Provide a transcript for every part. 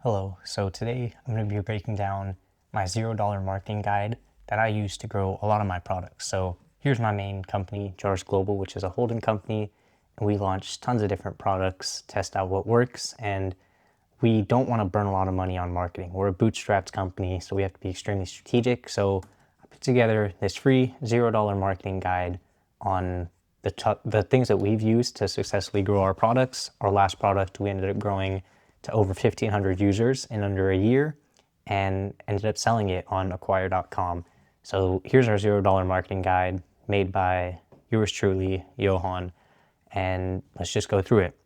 Hello, so today I'm going to be breaking down my $0 marketing guide that I use to grow a lot of my products. So here's my main company, Jars Global, which is a holding company, and we launch tons of different products, test out what works, and we don't want to burn a lot of money on marketing. We're a bootstrapped company, so we have to be extremely strategic. So I put together this free $0 marketing guide on the things that we've used to successfully grow our products. Our last product, we ended up growing to over 1,500 users in under a year and ended up selling it on acquire.com. So here's our $0 marketing guide made by yours truly, Johann, and let's just go through it.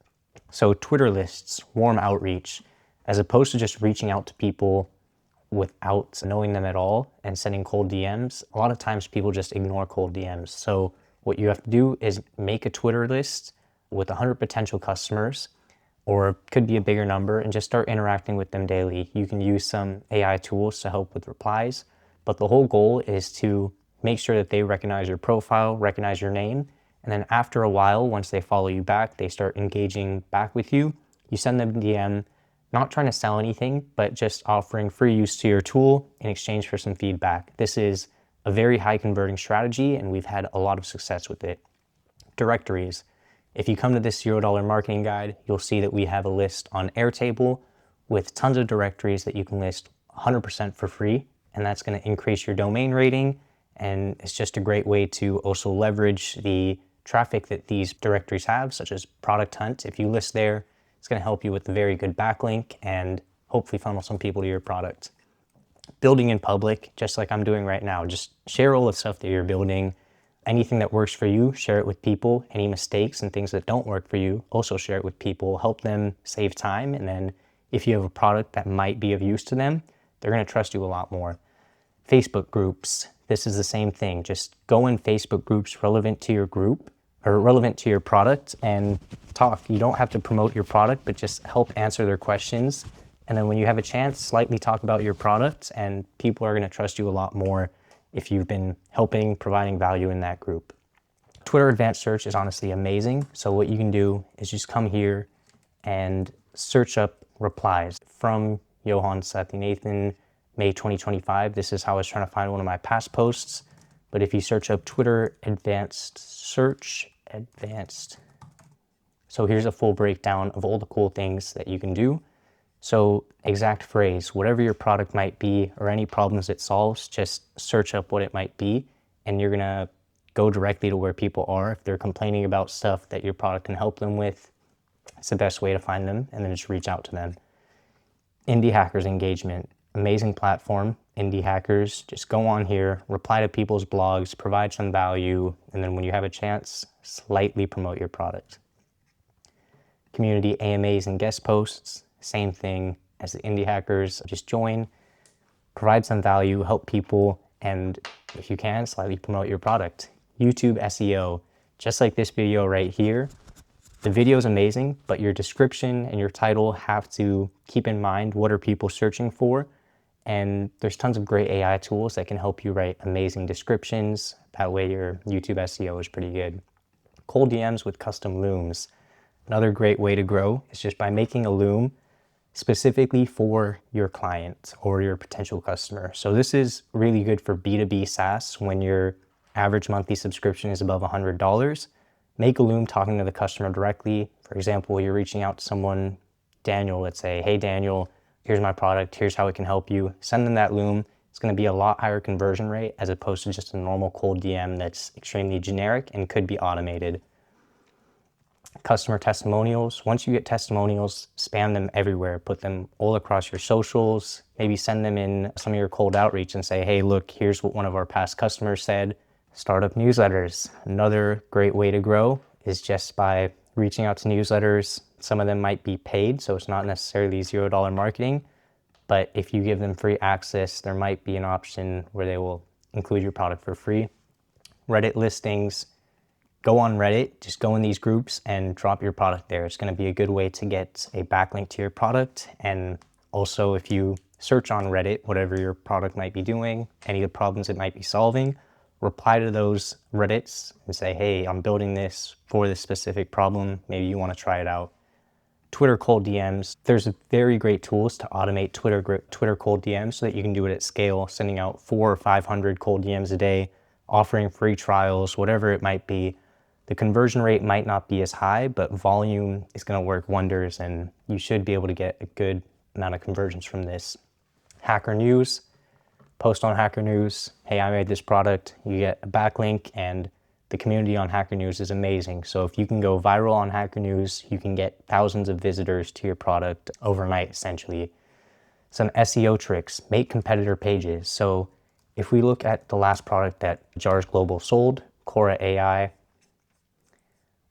So Twitter lists, warm outreach, as opposed to just reaching out to people without knowing them at all and sending cold DMs, a lot of times people just ignore cold DMs. So what you have to do is make a Twitter list with 100 potential customers, or it could be a bigger number, and just start interacting with them daily. You can use some AI tools to help with replies, but the whole goal is to make sure that they recognize your profile, recognize your name, and then after a while, once they follow you back, they start engaging back with you. You send them a DM, not trying to sell anything, but just offering free use to your tool in exchange for some feedback. This is a very high converting strategy, and we've had a lot of success with it. Directories. If you come to this $0 marketing guide, you'll see that we have a list on Airtable with tons of directories that you can list 100% for free, and that's going to increase your domain rating, and it's just a great way to also leverage the traffic that these directories have, such as Product Hunt. If you list there, it's going to help you with a very good backlink and hopefully funnel some people to your product. Building in public, just like I'm doing right now. Just share all the stuff that you're building. Anything that works for you, share it with people. Any mistakes and things that don't work for you, also share it with people. Help them save time. And then if you have a product that might be of use to them, they're going to trust you a lot more. Facebook groups. This is the same thing. Just go in Facebook groups relevant to your group or relevant to your product and talk. You don't have to promote your product, but just help answer their questions. And then when you have a chance, slightly talk about your product, and people are going to trust you a lot more if you've been providing value in that group. Twitter Advanced Search is honestly amazing. So what you can do is just come here and search up replies from Johann Nathan, May 2025. This is how I was trying to find one of my past posts. But if you search up Twitter Advanced Search, so here's a full breakdown of all the cool things that you can do. So exact phrase, whatever your product might be or any problems it solves, just search up what it might be, and you're gonna go directly to where people are. If they're complaining about stuff that your product can help them with, it's the best way to find them, and then just reach out to them. Indie Hackers Engagement, amazing platform. Indie Hackers, just go on here, reply to people's blogs, provide some value, and then when you have a chance, slightly promote your product. Community AMAs and guest posts, same thing as the Indie Hackers. Just join, provide some value, help people, and if you can, slightly promote your product. YouTube SEO, just like this video right here. The video is amazing, but your description and your title have to keep in mind what are people searching for. And there's tons of great AI tools that can help you write amazing descriptions. That way your YouTube SEO is pretty good. Cold DMs with custom looms. Another great way to grow is just by making a loom specifically for your client or your potential customer. So this is really good for B2B SaaS when your average monthly subscription is above $100. Make a loom talking to the customer directly. For example, you're reaching out to someone, Daniel, let's say, hey Daniel, here's my product, here's how it can help you. Send them that loom. It's going to be a lot higher conversion rate as opposed to just a normal cold DM that's extremely generic and could be automated. Customer testimonials. Once you get testimonials, spam them everywhere. Put them all across your socials. Maybe send them in some of your cold outreach and say, hey, look, here's what one of our past customers said. Startup newsletters. Another great way to grow is just by reaching out to newsletters. Some of them might be paid, so it's not necessarily $0 marketing. But if you give them free access, there might be an option where they will include your product for free. Reddit listings. Go on Reddit, just go in these groups and drop your product there. It's going to be a good way to get a backlink to your product. And also if you search on Reddit, whatever your product might be doing, any of the problems it might be solving, reply to those Reddits and say, hey, I'm building this for this specific problem. Maybe you want to try it out. Twitter cold DMs. There's very great tools to automate Twitter cold DMs so that you can do it at scale, sending out 400 or 500 cold DMs a day, offering free trials, whatever it might be. The conversion rate might not be as high, but volume is going to work wonders, and you should be able to get a good amount of conversions from this. Hacker News, post on Hacker News, hey, I made this product, you get a backlink, and the community on Hacker News is amazing. So if you can go viral on Hacker News, you can get thousands of visitors to your product overnight, essentially. Some SEO tricks, make competitor pages. So if we look at the last product that Jars Global sold, Cora AI,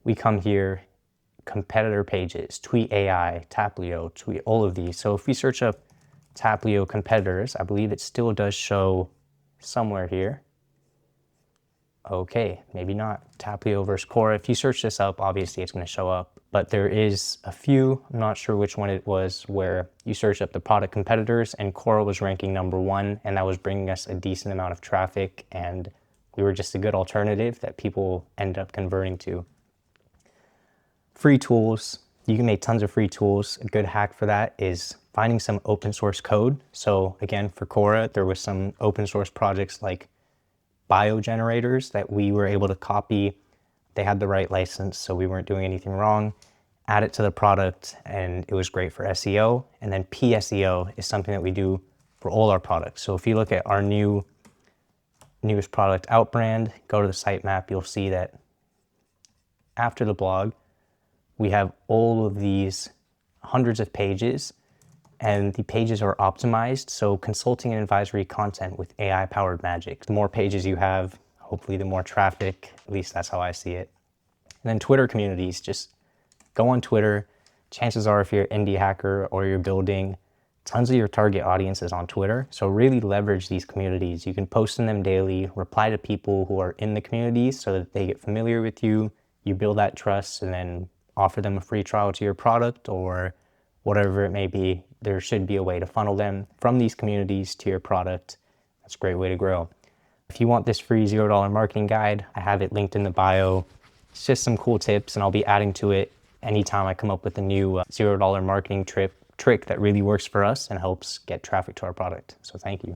we come here, competitor pages, Tweet AI, Taplio, Tweet, all of these. So if we search up Taplio competitors, I believe it still does show somewhere here. Okay, maybe not. Taplio versus Cora. If you search this up, obviously it's going to show up, but there is a few, I'm not sure which one it was, where you search up the product competitors and Cora was ranking #1, and that was bringing us a decent amount of traffic, and we were just a good alternative that people end up converting to. Free tools. You can make tons of free tools. A good hack for that is finding some open source code. So again, for Cora, there was some open source projects like bio generators that we were able to copy. They had the right license, so we weren't doing anything wrong. Add it to the product, and it was great for SEO. And then PSEO is something that we do for all our products. So if you look at our newest product, Outbrand, go to the sitemap, you'll see that after the blog, we have all of these hundreds of pages, and the pages are optimized. So consulting and advisory content with AI-powered magic. The more pages you have, hopefully the more traffic, at least that's how I see it. And then Twitter communities, just go on Twitter. Chances are if you're an indie hacker or you're building, tons of your target audience is on Twitter. So really leverage these communities. You can post in them daily, reply to people who are in the communities so that they get familiar with you. You build that trust and then offer them a free trial to your product or whatever it may be. There should be a way to funnel them from these communities to your product. That's a great way to grow. If you want this free $0 marketing guide, I have it linked in the bio. It's just some cool tips, and I'll be adding to it anytime I come up with a new $0 marketing trick that really works for us and helps get traffic to our product. So thank you.